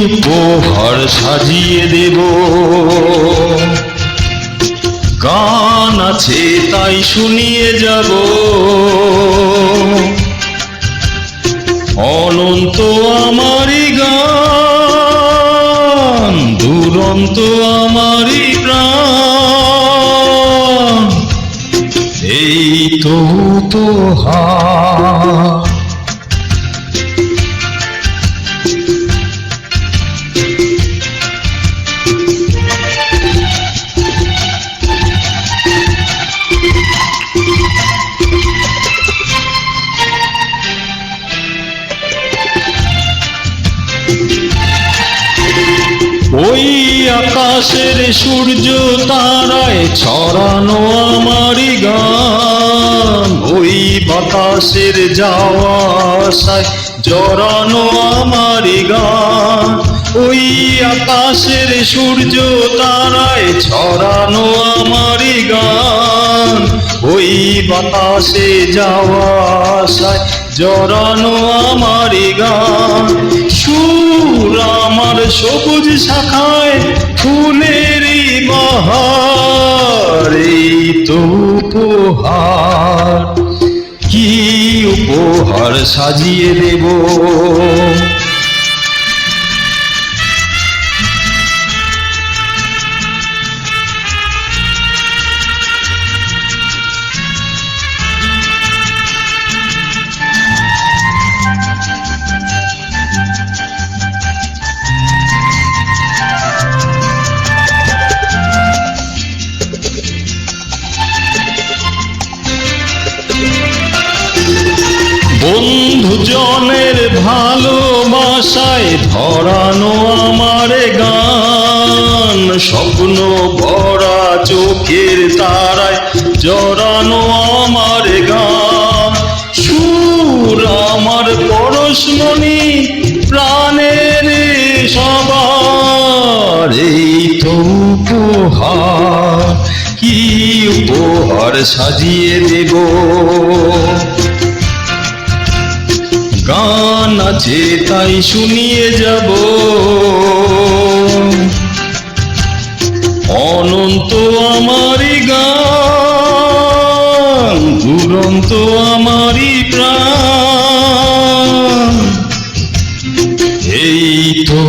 উপহার সাজিয়ে দেব। গান আছে তাই শুনিয়ে যাব, অনন্ত আমারই গান, দুরন্ত আমারই প্রাণ, এই তো উপহার। ওই আকাশের সূর্য তারায় ছড়ানো আমারই গান, ওই বাতাসের যাওয়া আসায় জড়ানো আমারই গান, ওই আকাশের সূর্য তারায় ছড়ানো আমারই গান, ওই বাতাসে যাওয়া আসায় জড়ানো আমারই গান। সুর আমার সবুজ শাখায় ফুলেরই বাহার, এই তো উপহার। কি উপহার সাজিয়ে দেব, বন্ধুজনের ভালোবাসায় ধরানো আমার গান, স্বপ্ন ভরা চোখের তারায় জড়ানো আমার গান। সুর আমার পরশমণি প্রাণের সবার, এই তো উপহার। কি উপহার সাজিয়ে দেব, গান আছে তাই শুনিয়ে যাব, অনন্ত আমারই গান, দুরন্ত আমারই প্রাণ, এই তো